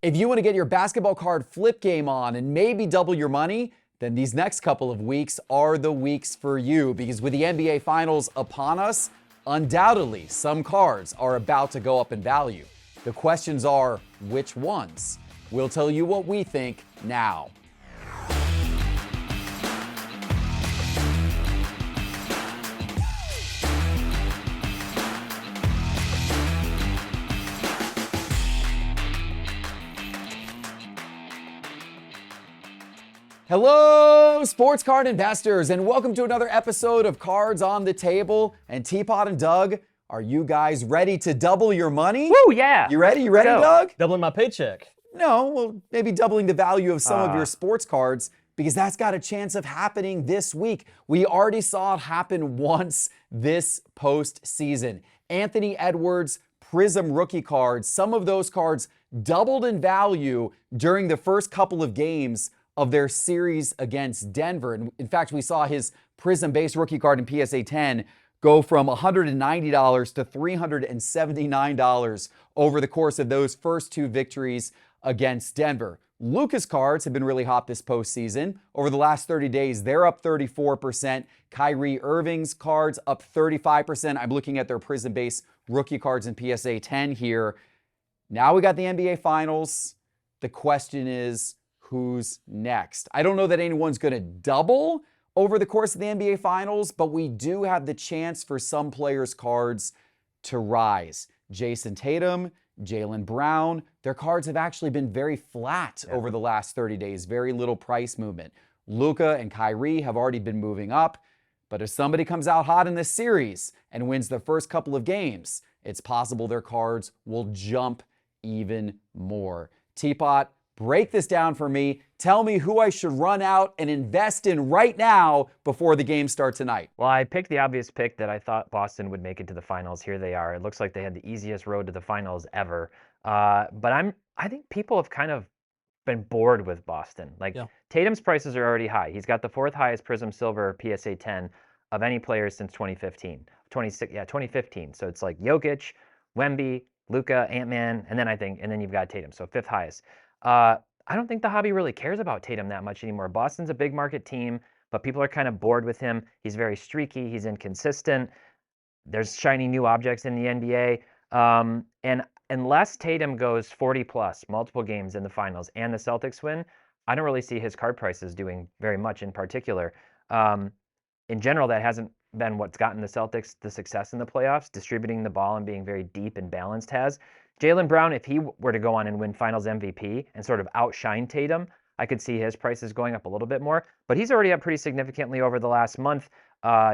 If you want to get your basketball card flip game on and maybe double your money, then these next couple of weeks are the weeks for you, because with the NBA Finals upon us, undoubtedly some cards are about to go up in value. The questions are, which ones? We'll tell you what we think now. Hello, sports card investors, and welcome to another episode of Cards on the Table. And Teapot and Doug, are you guys ready to double your money? Woo, yeah. You ready? You ready, Doug? Doubling my paycheck. No, well, maybe doubling the value of some of your sports cards, because that's got a chance of happening this week. We already saw it happen once this postseason. Anthony Edwards Prism rookie cards, some of those cards doubled in value during the first couple of games of their series against Denver. And in fact, we saw his Prism-based rookie card in PSA 10 go from $190 to $379 over the course of those first two victories against Denver. Luka's cards have been really hot this postseason. Over the last 30 days, they're up 34%. Kyrie Irving's cards up 35%. I'm looking at their Prism-based rookie cards in PSA 10 here. Now we got the NBA Finals. The question is, who's next? I don't know that anyone's going to double over the course of the NBA Finals, but we do have the chance for some players' cards to rise. Jason Tatum, Jaylen Brown, their cards have actually been very flat over the last 30 days, very little price movement. Luka and Kyrie have already been moving up, but if somebody comes out hot in this series and wins the first couple of games, it's possible their cards will jump even more. Teapot, break this down for me. Tell me who I should run out and invest in right now before the game starts tonight. Well, I picked the obvious pick that I thought Boston would make it to the finals. Here they are. It looks like they had the easiest road to the finals ever. But I think people have kind of been bored with Boston. Tatum's prices are already high. He's got the fourth highest Prism Silver PSA 10 of any player since 2015. So it's like Jokic, Wemby, Luka, Ant-Man, and then you've got Tatum. So fifth highest. I don't think the hobby really cares about Tatum that much anymore. Boston's a big market team, but people are kind of bored with him. He's very streaky. He's inconsistent. There's shiny new objects in the NBA. And unless Tatum goes 40-plus, multiple games in the finals, and the Celtics win, I don't really see his card prices doing very much in particular. In general, that hasn't been what's gotten the Celtics the success in the playoffs. Distributing the ball and being very deep and balanced has. Jaylen Brown, if he were to go on and win Finals MVP and sort of outshine Tatum, I could see his prices going up a little bit more. But he's already up pretty significantly over the last month.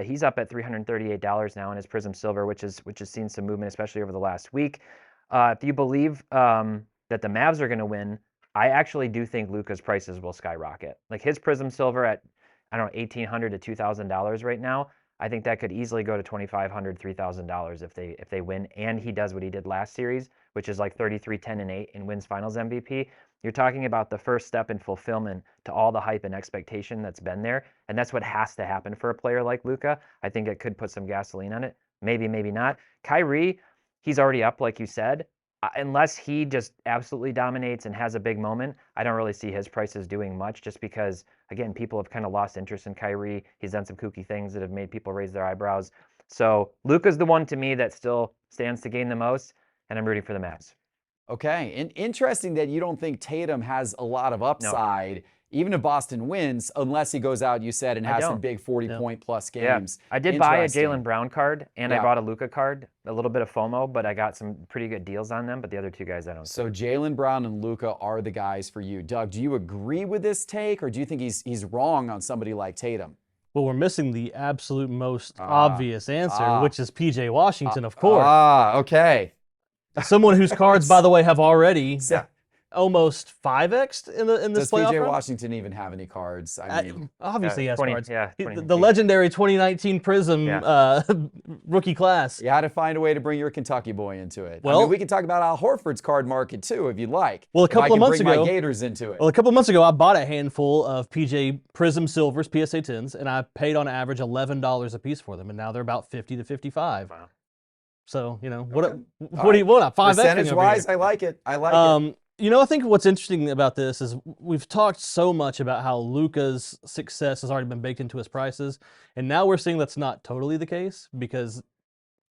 He's up at $338 now in his Prism Silver, which has seen some movement, especially over the last week. If you believe that the Mavs are going to win, I actually do think Luka's prices will skyrocket. Like his Prism Silver at, I don't know, $1,800 to $2,000 right now. I think that could easily go to $2,500, $3,000 if they win, and he does what he did last series, which is like 33, 10, and 8 and wins Finals MVP. You're talking about the first step in fulfillment to all the hype and expectation that's been there, and that's what has to happen for a player like Luka. I think it could put some gasoline on it. Maybe, maybe not. Kyrie, he's already up, like you said. Unless he just absolutely dominates and has a big moment, I don't really see his prices doing much, just because, again, people have kind of lost interest in Kyrie. He's done some kooky things that have made people raise their eyebrows. So Luka's the one to me that still stands to gain the most, and I'm rooting for the Mavs. Okay, and interesting that you don't think Tatum has a lot of upside, even if Boston wins, unless he goes out, you said, and has some big 40-point-plus games. I did buy a Jaylen Brown card, and I bought a Luka card, a little bit of FOMO, but I got some pretty good deals on them, but the other two guys I don't. So Jaylen Brown and Luka are the guys for you. Doug, do you agree with this take, or do you think he's wrong on somebody like Tatum? Well, we're missing the absolute most obvious answer, which is P.J. Washington, of course. Okay. Someone whose cards, by the way, have already almost 5x'd in this playoff. Does P.J. Washington even have any cards? I mean, obviously he has cards. Yeah, the legendary 2019 Prism rookie class. You had to find a way to bring your Kentucky boy into it. Well, I mean, we can talk about Al Horford's card market too, if you'd like. Well, a couple of months ago, bring my Gators into it. Well, a couple of months ago, I bought a handful of PJ Prism Silvers, PSA 10s, and I paid on average $11 a piece for them, and now they're about $50 to $55. Wow. So, what do you want? 5X percentage-wise, I like it. I think what's interesting about this is we've talked so much about how Luka's success has already been baked into his prices, and now we're seeing that's not totally the case because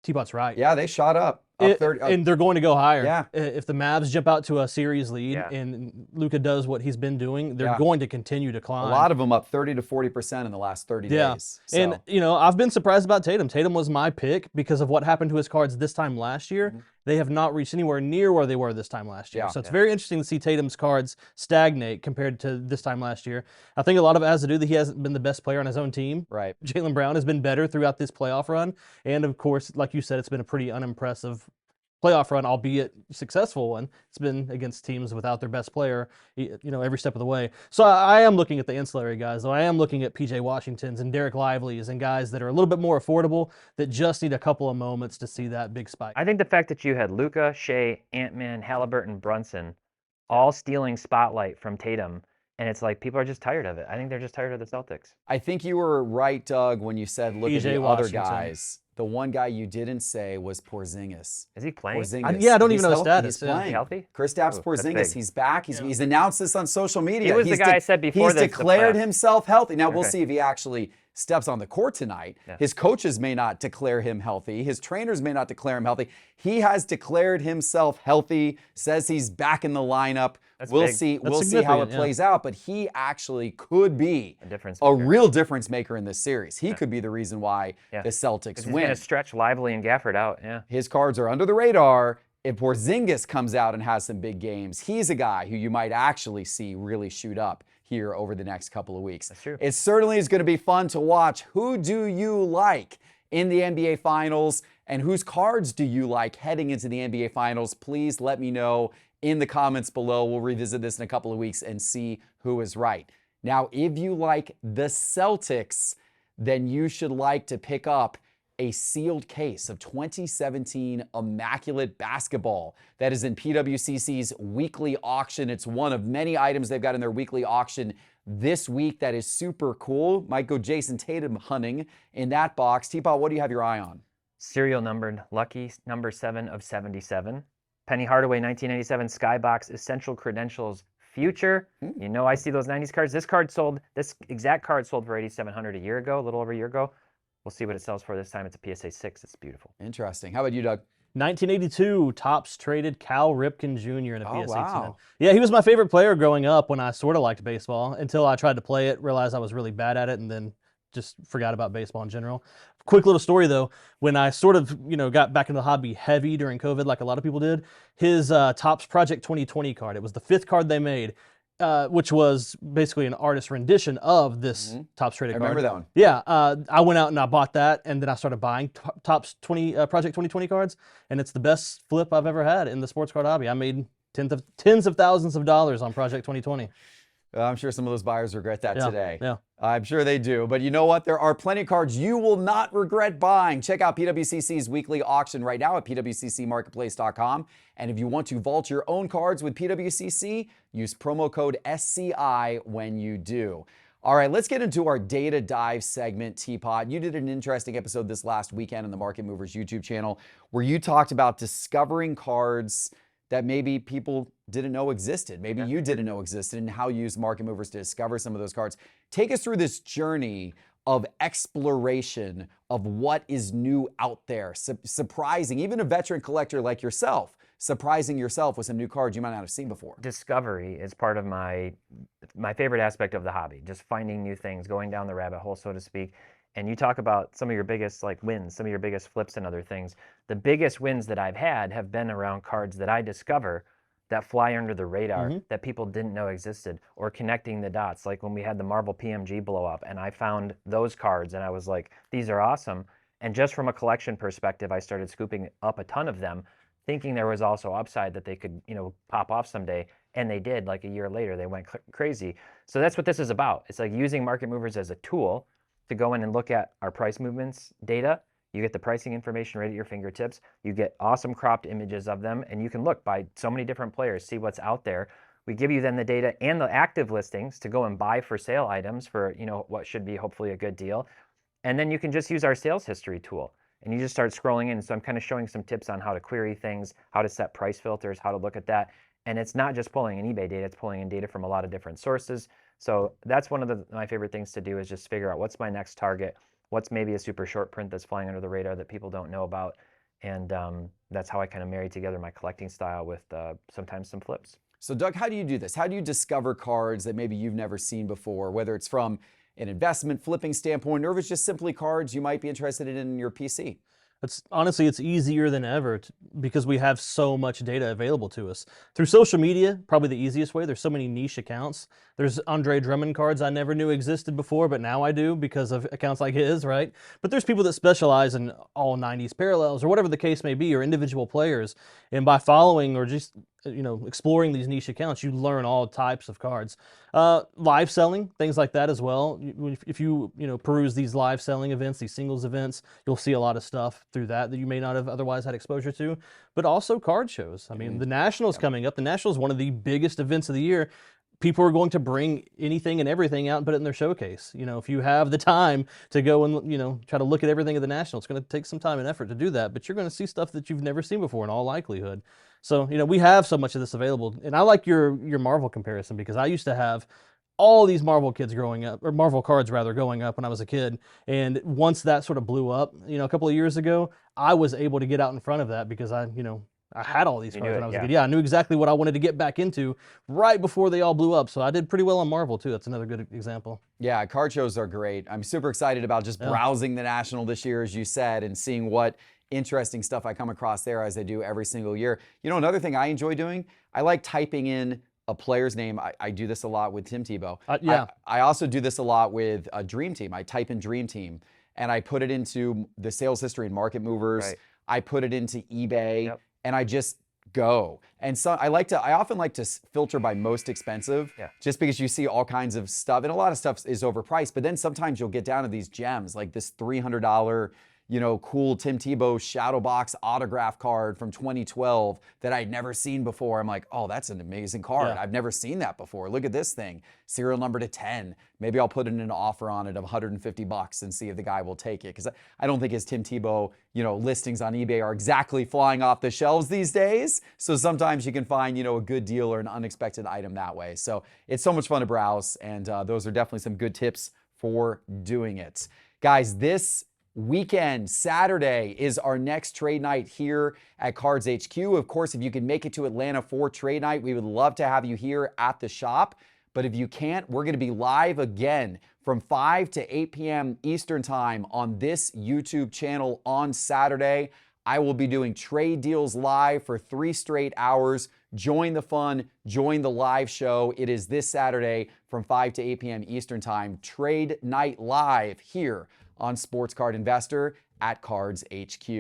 Teapot's right. Yeah, they shot up 30. And they're going to go higher. Yeah. If the Mavs jump out to a series lead Yeah. and Luka does what he's been doing, they're Yeah. going to continue to A climb. lot of them up 30 to 40% in the last 30 days. So. And, I've been surprised about Tatum. Tatum was my pick because of what happened to his cards this time last year. They have not reached anywhere near where they were this time last year. Yeah. So it's very interesting to see Tatum's cards stagnate compared to this time last year. I think a lot of it has to do that he hasn't been the best player on his own team. Right. Jaylen Brown has been better throughout this playoff run. And, of course, like you said, it's been a pretty unimpressive playoff run, albeit successful one. It's been against teams without their best player, every step of the way. So I am looking at the ancillary guys, though. I am looking at PJ Washingtons and Derek Lively's and guys that are a little bit more affordable that just need a couple of moments to see that big spike. I think the fact that you had Luka, Shea, Ant-Man, Halliburton, Brunson, all stealing spotlight from Tatum, and it's like people are just tired of it. I think they're just tired of the Celtics. I think you were right, Doug, when you said look at PJ the other Washington. guys. The one guy you didn't say was Porzingis. Is he playing? Porzingis. I don't even He's know his healthy. status. He's Yeah. playing. He healthy? Kristaps Ooh, that's Porzingis. big. He's back. He's announced this on social media. He was the guy I said before He's this, the declared playoff. himself healthy. Now we'll Okay. see if he actually steps on the court tonight. Yeah. His coaches may not declare him healthy. His trainers may not declare him healthy. He has declared himself healthy. Says he's back in the lineup. That's We'll big. see. That's We'll see how it significant, yeah. plays out. But he actually could be A difference a maker. real difference maker in this series. He could be the reason why Yeah. the Celtics He's going win. to stretch Lively and Gafford out. Yeah. His cards are under the radar. If Porzingis comes out and has some big games, he's a guy who you might actually see really shoot up here over the next couple of weeks. That's true. It certainly is going to be fun to watch. Who do you like in the NBA Finals, and whose cards do you like heading into the NBA Finals? Please let me know in the comments below. We'll revisit this in a couple of weeks and see who is right. Now, if you like the Celtics, then you should like to pick up a sealed case of 2017 Immaculate Basketball that is in PWCC's weekly auction. It's one of many items they've got in their weekly auction this week that is super cool. Might go Jason Tatum hunting in that box. Teapot, what do you have your eye on? Serial numbered, lucky number 7 of 77. Penny Hardaway, 1997 Skybox Essential Credentials Future. I see those 90s cards. This exact card sold for $8,700 a year ago, a little over a year ago. We'll see what it sells for this time. It's a PSA 6. It's beautiful. Interesting. How about you, Doug? 1982 Topps traded Cal Ripken Jr. in a Oh, PSA 10. wow. Yeah, he was my favorite player growing up when I sort of liked baseball until I tried to play it, realized I was really bad at it, and then just forgot about baseball in general. Quick little story though, when I sort of, got back into the hobby heavy during COVID, like a lot of people did, his Topps Project 2020 card, it was the 5th card they made, which was basically an artist rendition of this Topps traded card. I remember that one. Yeah, I went out and I bought that, and then I started buying Topps Project 2020 cards, and it's the best flip I've ever had in the sports card hobby. I made tens of thousands of dollars on Project 2020. I'm sure some of those buyers regret that today. Yeah. I'm sure they do. But you know what? There are plenty of cards you will not regret buying. Check out PWCC's weekly auction right now at pwccmarketplace.com. And if you want to vault your own cards with PWCC, use promo code SCI when you do. All right, let's get into our data dive segment, Teapot. You did an interesting episode this last weekend on the Market Movers YouTube channel where you talked about discovering cards that maybe people didn't know existed. Maybe you didn't know existed, and how you use Market Movers to discover some of those cards. Take us through this journey of exploration of what is new out there, surprising, even a veteran collector like yourself, surprising yourself with some new cards you might not have seen before. Discovery is part of my favorite aspect of the hobby, just finding new things, going down the rabbit hole, so to speak. And you talk about some of your biggest wins, some of your biggest flips and other things. The biggest wins that I've had have been around cards that I discover that fly under the radar that people didn't know existed, or connecting the dots. Like when we had the Marvel PMG blow up and I found those cards and I was like, these are awesome. And just from a collection perspective, I started scooping up a ton of them, thinking there was also upside that they could, pop off someday. And they did. Like a year later, they went crazy. So that's what this is about. It's like using Market Movers as a tool to go in and look at our price movements data. You get the pricing information right at your fingertips. You get awesome cropped images of them, and you can look by so many different players, see what's out there. We give you then the data and the active listings to go and buy for sale items for what should be hopefully a good deal. And then you can just use our sales history tool, and you just start scrolling in. So I'm kind of showing some tips on how to query things, how to set price filters, how to look at that. And it's not just pulling in eBay data, it's pulling in data from a lot of different sources. So that's one of my favorite things to do, is just figure out what's my next target, what's maybe a super short print that's flying under the radar that people don't know about. And that's how I kind of marry together my collecting style with sometimes some flips. So Doug, how do you do this? How do you discover cards that maybe you've never seen before, whether it's from an investment flipping standpoint, or if it's just simply cards you might be interested in your PC? Honestly, it's easier than ever because we have so much data available to us. Through social media, probably the easiest way. There's so many niche accounts. There's Andre Drummond cards I never knew existed before, but now I do because of accounts like his, right? But there's people that specialize in all 90s parallels or whatever the case may be, or individual players. And by following or just exploring these niche accounts, you learn all types of cards. Live selling, things like that as well. If you peruse these live selling events, these singles events, you'll see a lot of stuff through that you may not have otherwise had exposure to. But also card shows. I mean, the Nationals coming up. The Nationals is one of the biggest events of the year. People are going to bring anything and everything out and put it in their showcase. If you have the time to go and try to look at everything at the National, it's going to take some time and effort to do that. But you're going to see stuff that you've never seen before in all likelihood. So we have so much of this available. And I like your Marvel comparison, because I used to have all these Marvel kids growing up, or Marvel cards rather, growing up when I was a kid. And once that sort of blew up, a couple of years ago, I was able to get out in front of that because I had all these cards when I was a kid. Yeah, I knew exactly what I wanted to get back into right before they all blew up. So I did pretty well on Marvel too. That's another good example. Yeah, card shows are great. I'm super excited about just browsing the National this year, as you said, and seeing what interesting stuff I come across there, as I do every single year. Another thing I enjoy doing, I like typing in a player's name. I do this a lot with Tim Tebow. Yeah. I also do this a lot with Dream Team. I type in Dream Team and I put it into the sales history and market movers. Right. I put it into eBay and I just go. And so I often like to filter by most expensive, just because you see all kinds of stuff, and a lot of stuff is overpriced, but then sometimes you'll get down to these gems, like this $300 cool Tim Tebow shadow box autograph card from 2012 that I'd never seen before. I'm like, oh, that's an amazing card. I've never seen that before. Look at this thing. Serial number to 10. Maybe I'll put in an offer on it of $150 and see if the guy will take it. Because I don't think his Tim Tebow, listings on eBay are exactly flying off the shelves these days. So sometimes you can find, a good deal or an unexpected item that way. So it's so much fun to browse. And those are definitely some good tips for doing it. Guys, this weekend, Saturday, is our next trade night here at Cards HQ. Of course, if you can make it to Atlanta for trade night, we would love to have you here at the shop. But if you can't, we're going to be live again from 5 to 8 p.m. Eastern Time on this YouTube channel on Saturday. I will be doing trade deals live for 3 straight hours. Join the fun, join the live show. It is this Saturday from 5 to 8 p.m. Eastern Time. Trade night live here on Sports Card Investor at Cards HQ.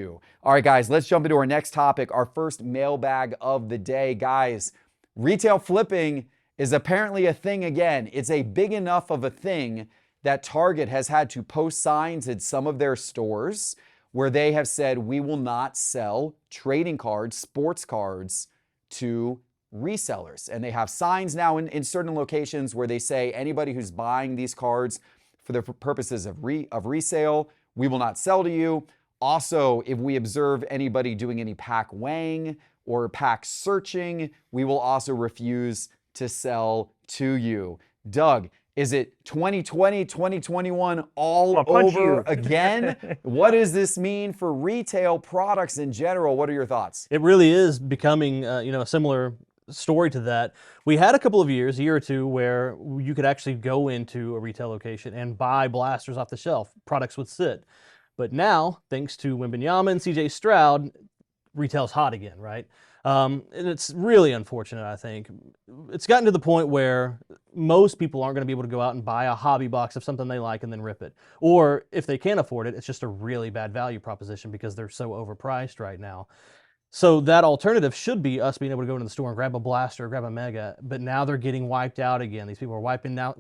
All right, guys, let's jump into our next topic, our first mailbag of the day. Guys, retail flipping is apparently a thing again. It's a big enough of a thing that Target has had to post signs at some of their stores where they have said, we will not sell trading cards, sports cards, to resellers. And they have signs now in certain locations where they say anybody who's buying these cards for the purposes of resale, we will not sell to you. Also, if we observe anybody doing any pack weighing or pack searching, we will also refuse to sell to you. Doug, is it 2020, 2021 all over again? What does this mean for retail products in general? What are your thoughts? It really is becoming a similar story to that. We had a couple of years, a year or two, where you could actually go into a retail location and buy blasters off the shelf. Products would sit. But now, thanks to Wembanyama and CJ Stroud, retail's hot again, right? And it's really unfortunate, I think. It's gotten to the point where most people aren't going to be able to go out and buy a hobby box of something they like and then rip it. Or if they can't afford it, it's just a really bad value proposition because they're so overpriced right now. So that alternative should be us being able to go into the store and grab a blaster, grab a mega, but now they're getting wiped out again. These people are wiping out,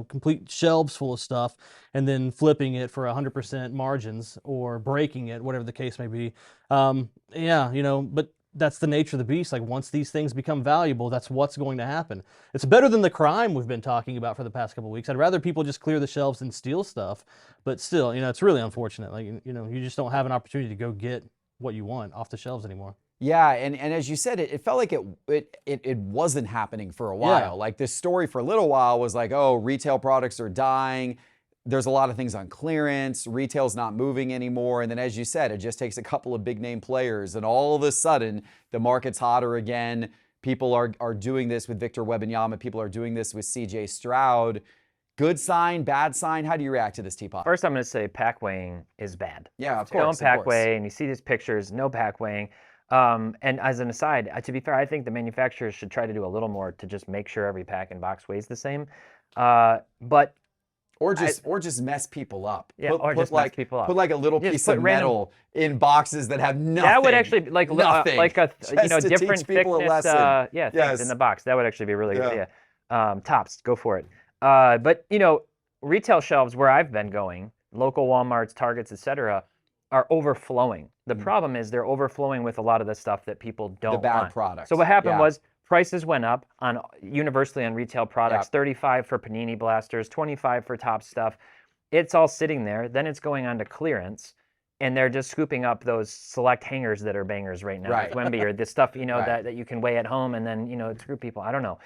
complete shelves full of stuff and then flipping it for 100% margins or breaking it, whatever the case may be. But that's the nature of the beast. Like, once these things become valuable, that's what's going to happen. It's better than the crime we've been talking about for the past couple of weeks. I'd rather people just clear the shelves and steal stuff, but still, it's really unfortunate. Like, you just don't have an opportunity to go get what you want off the shelves anymore. Yeah, and as you said, it felt like it wasn't happening for a while. Yeah. Like this story for a little while was like, oh, retail products are dying. There's a lot of things on clearance. Retail's not moving anymore. And then, as you said, it just takes a couple of big name players, and all of a sudden, the market's hotter again. People are doing this with Victor Wembanyama. People are doing this with C.J. Stroud. Good sign, bad sign? How do you react to this, Teapot? First, I'm going to say pack weighing is bad. Yeah, of You don't course. pack weigh, and you see these pictures, no pack weighing. And as an aside, to be fair, I think the manufacturers should try to do a little more to just make sure every pack and box weighs the same. But Or just mess people up. Yeah, or just mess people up. Put like a little Just piece put of random- metal in boxes that have nothing. that would actually nothing. like a Just to different teach people a thickness. lesson. Things Yes. in the box. That would actually be a really good Yeah. idea. Tops, go for it. But retail shelves where I've been going, local Walmarts, Targets, etc., are overflowing. The problem is they're overflowing with a lot of the stuff that people don't The bad want. products. So what happened Yeah. was prices went up on universally on retail products. Yeah. 35 for Panini blasters, 25 for top stuff. It's all sitting there. Then it's going on to clearance, and they're just scooping up those select hangers that are bangers right now. Right. With Wemby or the stuff Right. that you can weigh at home, and then screw people. I don't know.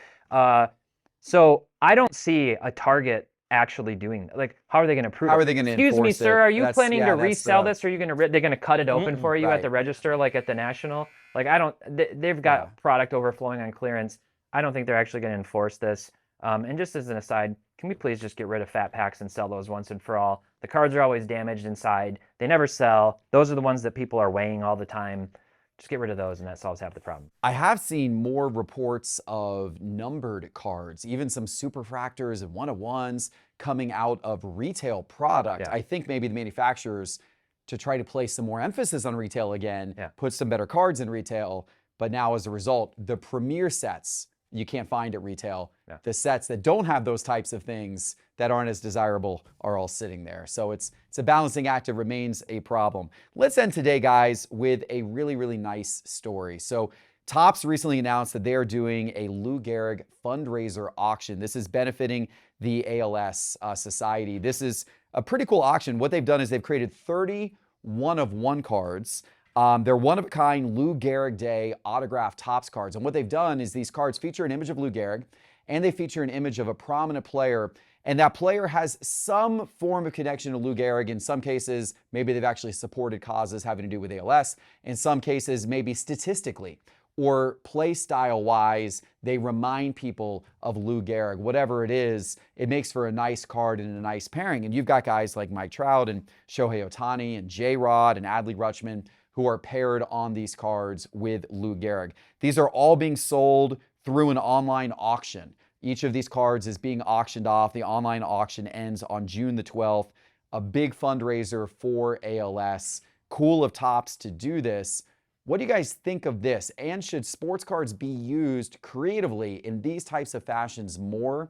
So I don't see a Target actually doing that. Like, how are they going to prove? How it? are they going to Excuse me, enforce sir. it? Are you That's- planning yeah, to that's resell the- this, or are you going to? They're going to cut it open for you right. at the register, like at the National. Like I don't. They've got Yeah. product overflowing on clearance. I don't think they're actually going to enforce this. And just as an aside, can we please just get rid of fat packs and sell those once and for all? The cards are always damaged inside. They never sell. Those are the ones that people are weighing all the time. Just get rid of those, and that solves half the problem. I have seen more reports of numbered cards, even some superfractors and one-of-ones coming out of retail product. Yeah. I think maybe the manufacturers, to try to place some more emphasis on retail again, Yeah. put some better cards in retail. But now as a result, the premier sets you can't find at retail. Yeah. The sets that don't have those types of things that aren't as desirable are all sitting there. So it's a balancing act. It remains a problem. Let's end today, guys, with a really, really nice story. So Topps recently announced that they are doing a Lou Gehrig fundraiser auction. This is benefiting the ALS Society. This is a pretty cool auction. What they've done is they've created 30 one-of-one cards. They're one-of-a-kind Lou Gehrig Day autographed Topps cards. And what they've done is these cards feature an image of Lou Gehrig, and they feature an image of a prominent player. And that player has some form of connection to Lou Gehrig. In some cases, maybe they've actually supported causes having to do with ALS. In some cases, maybe statistically or play style-wise, they remind people of Lou Gehrig. Whatever it is, it makes for a nice card and a nice pairing. And you've got guys like Mike Trout and Shohei Ohtani and J-Rod and Adley Rutschman who are paired on these cards with Lou Gehrig. These are all being sold through an online auction. Each of these cards is being auctioned off. The online auction ends on June the 12th. A big fundraiser for ALS. Cool of Topps to do this. What do you guys think of this? And should sports cards be used creatively in these types of fashions more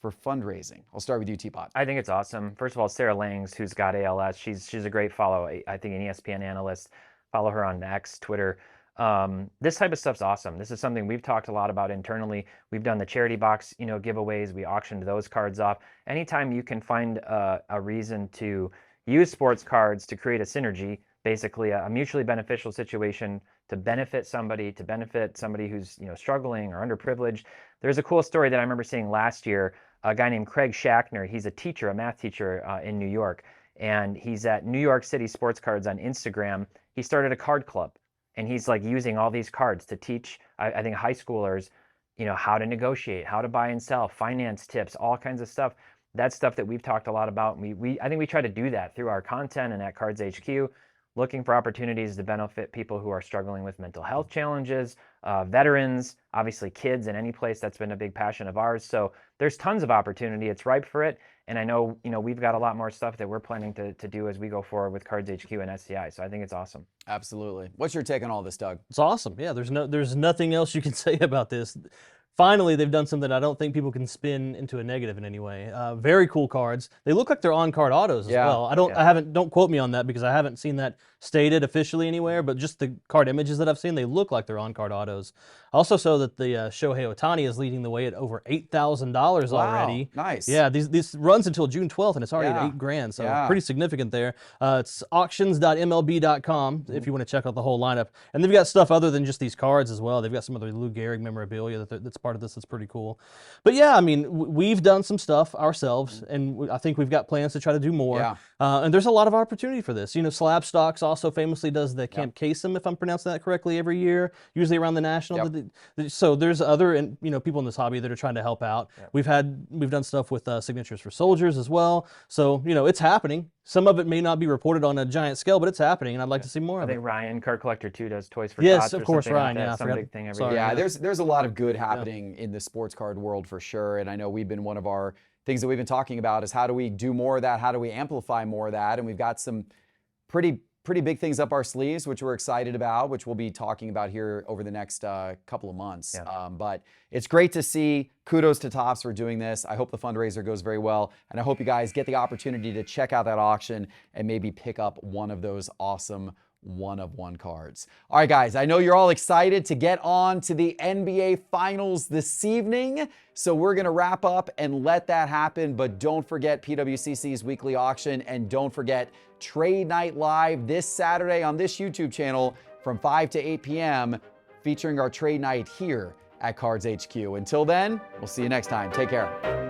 for fundraising? I'll start with you, Teapot. I think it's awesome. First of all, Sarah Langs, who's got ALS, she's a great follow. I think an ESPN analyst. Follow her on X, Twitter. This type of stuff's awesome. This is something we've talked a lot about internally. We've done the charity box, giveaways. We auctioned those cards off. Anytime you can find a reason to use sports cards to create a synergy, basically a mutually beneficial situation to benefit somebody who's struggling or underprivileged. There's a cool story that I remember seeing last year. A guy named Craig Shackner. He's a teacher, a math teacher in New York, and he's at New York City Sports Cards on Instagram. He started a card club, and he's like using all these cards to teach, I think, high schoolers, how to negotiate, how to buy and sell, finance tips, all kinds of stuff. That's stuff that we've talked a lot about. I think we try to do that through our content and at Cards HQ, looking for opportunities to benefit people who are struggling with mental health challenges, veterans, obviously kids, in any place. That's been a big passion of ours. So there's tons of opportunity. It's ripe for it. And I know, we've got a lot more stuff that we're planning to do as we go forward with Cards HQ and SCI. So I think it's awesome. Absolutely. What's your take on all this, Doug? It's awesome. Yeah, there's nothing else you can say about this. Finally, they've done something I don't think people can spin into a negative in any way. Very cool cards. They look like they're on-card autos as Yeah. well. Don't quote me on that because I haven't seen that stated officially anywhere, but just the card images that I've seen, they look like they're on-card autos. I also saw that the Shohei Ohtani is leading the way at over $8,000 already. Nice. Yeah, these runs until June 12th, and it's already Yeah. at $8,000, so Yeah. pretty significant there. It's auctions.mlb.com if you want to check out the whole lineup. And they've got stuff other than just these cards as well. They've got some other Lou Gehrig memorabilia that's part of this that's pretty cool. But yeah, I mean, we've done some stuff ourselves, and I think we've got plans to try to do more. Yeah. And there's a lot of opportunity for this. You know, Slab Stocks also famously does the Camp Kasem, if I'm pronouncing that correctly, every year, usually around the National. So there's other people in this hobby that are trying to help out. We've done stuff with Signatures for Soldiers as well. So it's happening. Some of it may not be reported on a giant scale, but it's happening, and I'd like to see more I of think it. Ryan, Card Collector 2, does Toys for Yes, Tots of or course, something Ryan, like yeah, I that. Some forgot. big thing every Sorry. year. Yeah, there's a lot of good happening in the sports card world for sure. And I know we've been one of our things that we've been talking about is how do we do more of that? How do we amplify more of that? And we've got some pretty big things up our sleeves, which we're excited about, which we'll be talking about here over the next couple of months. But it's great to see. Kudos to Topps for doing this. I hope the fundraiser goes very well. And I hope you guys get the opportunity to check out that auction and maybe pick up one of those awesome one-of-one cards. All right, guys, I know you're all excited to get on to the NBA Finals this evening, so we're going to wrap up and let that happen, but don't forget PWCC's weekly auction, and don't forget Trade Night Live this Saturday on this YouTube channel from 5 to 8 p.m., featuring our Trade Night here at Cards HQ. Until then, we'll see you next time. Take care.